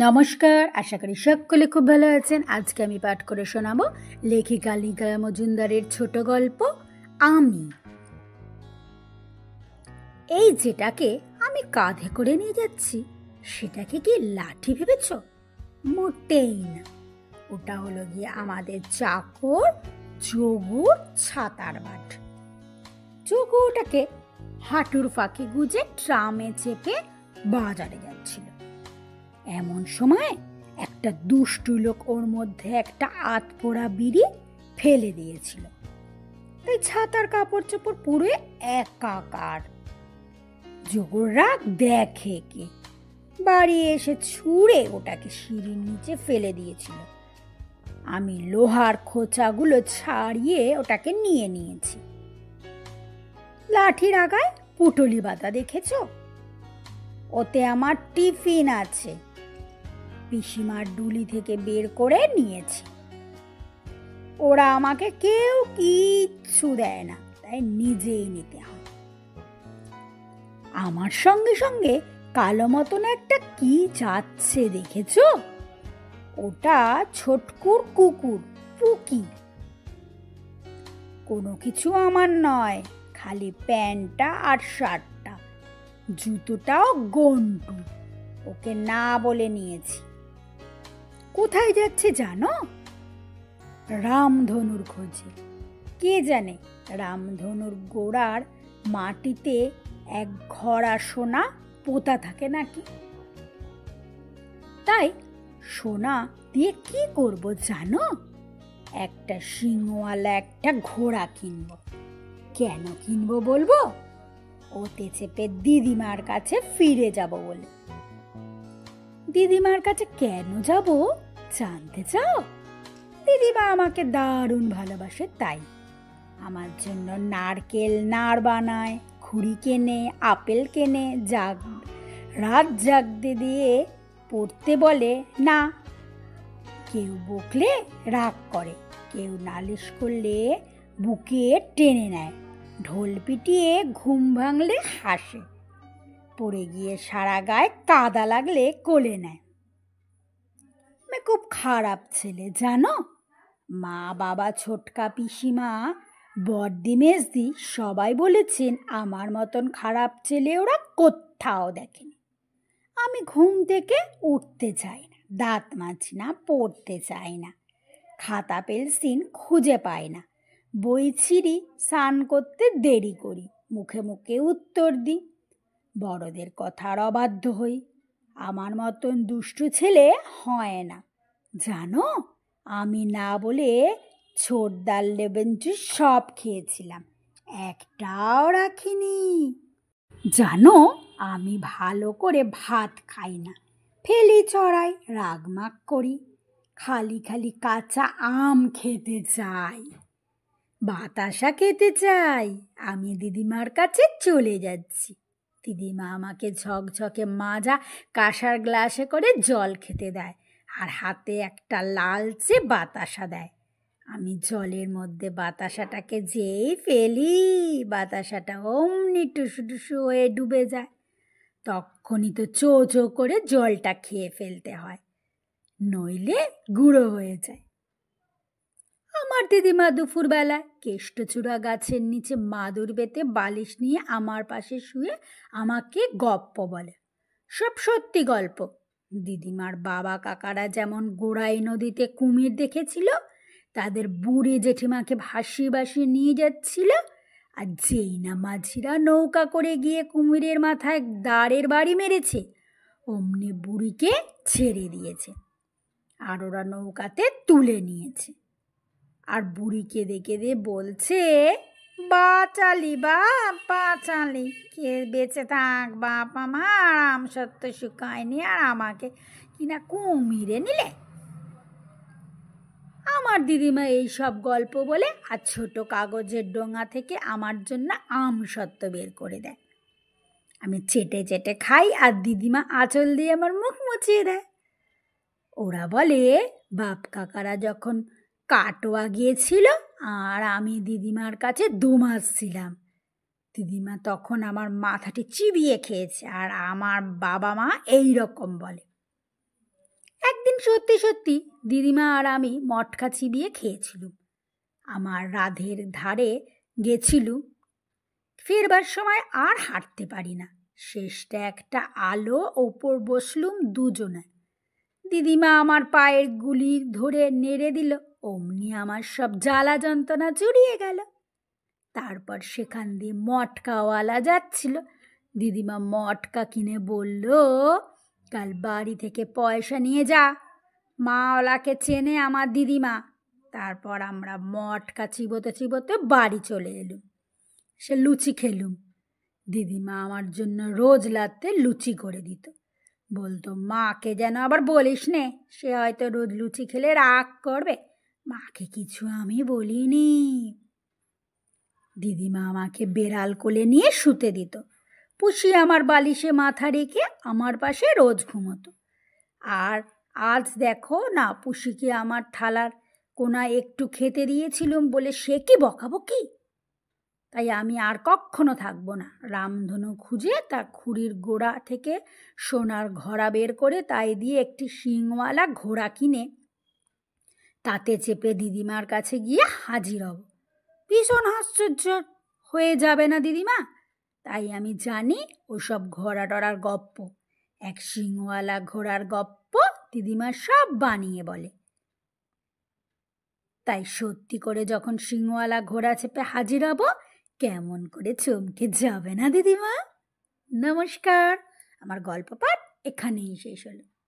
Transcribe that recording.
নমস্কার, আশা করি সকলে খুব ভালো আছেন। আজকে আমি পাঠ করে শোনাবো লেখিকা লিকা মজুমদারের ছোট গল্প আমি। এই যেটাকে আমি কাঁধে করে নিয়ে যাচ্ছি সেটাকে কি লাঠি ভেবেছ? মোটেই না। ওটা হলো গিয়ে আমাদের চাকর যোগুর ছাতার বাট। যোগু ওটাকে হাঁটুর ফাঁকে গুজে ট্রামে চেপে বাজারে যাচ্ছিল। এমন সময় একটা দুষ্টু লোক ওর মধ্যে একটা আতপোড়া বিড়ি ফেলে দিয়েছিল। তাই ছাতার কাপড় চোপড় পুড়ে একাকার। যোগুর রাগ দেখে কে, বাড়ি এসে ছুঁড়ে ওটাকে সিঁড়ির নিচে ফেলে দিয়েছিল। আমি লোহার খোঁচাগুলো ছাড়িয়ে ওটাকে নিয়ে নিয়েছি। লাঠির আগায় পুটলি বাতা দেখেছ? ওতে আমার টিফিন আছে, পিসিমার ডুলি থেকে বের করে নিয়েছি। ওরা আমাকে কেউ কিচ্ছু দেয় না, তাই নিজেই নিতে হয়। আমার সঙ্গে সঙ্গে কালো মতন একটা কি যাচ্ছে দেখেছ? ওটা ছোটকুর কুকুর পুকি। কোনো কিছু আমার নয়, খালি প্যান্টটা আর শার্টটা, জুতোটাও গন্টু। ওকে না বলে নিয়েছি। কোথায় যাচ্ছে জানো? রামধনুর খোঁজে। কে জানে রামধনুর গোড়ার মাটিতে এক ঘড়া সোনা পোতা থাকে নাকি। তাই সোনা দিয়ে কি করব জানো? একটা সিংওয়ালা একটা ঘোড়া কিনবো। কেন কিনবো বলবো? ওতে চেপে দিদিমার কাছে ফিরে যাব বলে। দিদিমার কাছে কেন যাব জানতে চাও? দিদিমা আমাকে দারুণ ভালোবাসে, তাই আমার জন্য নারকেল নাড় বানায়, খুঁড়ি কেনে, আপেল কেনে, রাত জাগতে দিয়ে পড়তে বলে না। কেউ বকলে রাগ করে, কেউ নালিশ করলে বুকে টেনে নেয়, ঢোল পিটিয়ে ঘুম ভাঙলে হাসে, পড়ে গিয়ে সারা গায়ে কাদা লাগলে কোলে নেয়। আমি খুব খারাপ ছেলে জানো। মা বাবা ছোটকা পিসিমা বড়দি মেজদি সবাই বলেছেন আমার মতন খারাপ ছেলে ওরা কোথাও দেখেনি। আমি ঘুম থেকে উঠতে চাই না, দাঁত মাজছি না, পড়তে চাই না, খাতা পেন্সিল খুঁজে পাই না, বই ছিঁড়ি, স্নান করতে দেরি করি, মুখে মুখে উত্তর দিই, বড়দের কথার অবাধ্য হই। আমার মতন দুষ্টু ছেলে হয় না জানো। আমি না বলে ছোট ডাল লেবুন জুস সব খেয়েছিলাম, একটাও রাখিনি। জানো আমি ভালো করে ভাত খাই না, ফেলি চড়াই, রাগমাগ করি, খালি খালি কাঁচা আম খেতে চাই, বাতাসা খেতে চাই। আমি দিদিমার কাছে চলে যাচ্ছি। দিদিমা আমাকে ঝকঝকে মাজা কাঁসার গ্লাসে করে জল খেতে দেয় আর হাতে একটা লালচে বাতাসা দেয়। আমি জলের মধ্যে বাতাসাটাকে যেই ফেলি, বাতাসাটা অমনি টুসু টুসু হয়ে ডুবে যায়। তখনই তো চো চো করে জলটা খেয়ে ফেলতে হয়, নইলে গুঁড়ো হয়ে যায়। আমার দিদিমা দুপুরবেলায় কেষ্টচূড়া গাছের নিচে মাদুর বেতে বালিশ নিয়ে আমার পাশে শুয়ে আমাকে গপ্প বলে, সব সত্যি গল্প। দিদিমার বাবা কাকারা যেমন গোড়াই নদীতে কুমির দেখেছিল, তাদের বুড়ি জেঠিমাকে ভাসিয়ে ভাসিয়ে নিয়ে যাচ্ছিল, আর যেই না মাঝিরা নৌকা করে গিয়ে কুমিরের মাথায় দাঁড়ের বাড়ি মেরেছে, অমনি বুড়িকে ছেড়ে দিয়েছে আর ওরা নৌকাতে তুলে নিয়েছে। আর বুড়ি কেঁদে কেঁদে বলছে, বাঁচালি বাপ বাঁচালি, কে বেঁচে থাক বাপ আমার, আম সত্য শুকায়নি আর আমাকে কিনা কুমিরে নিলে। আমার দিদিমা এই সব গল্প বলে আর ছোট কাগজের ডোঙা থেকে আমার জন্য আম সত্য বের করে দেয়। আমি চেটে চেটে খাই আর দিদিমা আঁচল দিয়ে আমার মুখ মুছিয়ে দেয়। ওরা বলে বাপ কাকারা যখন কাটোয়া গিয়েছিল আর আমি দিদিমার কাছে 2 মাস ছিলাম, দিদিমা তখন আমার মাথাটি চিবিয়ে খেয়েছে, আর আমার বাবা মা এই রকম বলে। সত্যি সত্যি দিদিমা আর আমি মটকা চিবিয়ে খেয়েছিলুম। আমার রাধের ধারে গেছিলুম। ফেরবার সময় আর হাঁটতে পারি না। শেষটা একটা আলো ওপর বসলুম দুজনে। দিদিমা আমার পায়ের গুলি ধরে নেড়ে দিল, অমনি আমার সব জ্বালা যন্ত্রণা জুড়িয়ে গেল। তারপর সেখান দিয়ে মটকাওয়ালা যাচ্ছিল। দিদিমা মটকা কিনে বলল, কাল বাড়ি থেকে পয়সা নিয়ে যা। মাওলাকে চেনে আমার দিদিমা। তারপর আমরা মটকা চিবোতে চিবোতে বাড়ি চলে এলুম। সে লুচি খেলুম। দিদিমা আমার জন্য রোজ রাতে লুচি করে দিত। বলতো, মাকে যেন আবার বলিস নে, সে হয়তো রোজ লুচি খেলে রাগ করবে। মাকে কিছু আমি বলিনি। দিদিমা আমাকে বেড়াল কোলে নিয়ে শুতে দিত। পুষি আমার বালিশে মাথা রেখে আমার পাশে রোজ ঘুমোতো। আর আজ দেখো না, পুষিকে আমার থালার কোনা একটু খেতে দিয়েছিলুম বলে সে কি বকাবকি। তাই আমি আর কখনো থাকবো না। রামধনু খুঁজে তার খুঁড়ির গোড়া থেকে সোনার ঘোড়া বের করে তাই দিয়ে একটি শিংওয়ালা ঘোড়া কিনে তাতে চেপে দিদিমার কাছে গিয়ে হাজির হব। ভীষণ আশ্চর্য হয়ে যাবে না দিদিমা? তাই আমি জানি ওসব ঘোড়া টড়ার গপ্প। এক শিংওয়ালা ঘোড়ার গপ্প দিদিমা সব বানিয়ে বলে। তাই সত্যি করে যখন শিংওয়ালা ঘোড়া চেপে হাজির হব, কেমন করে চমকে যাবে না দিদিমা? নমস্কার, আমার গল্প পাঠ এখানেই শেষ হলো।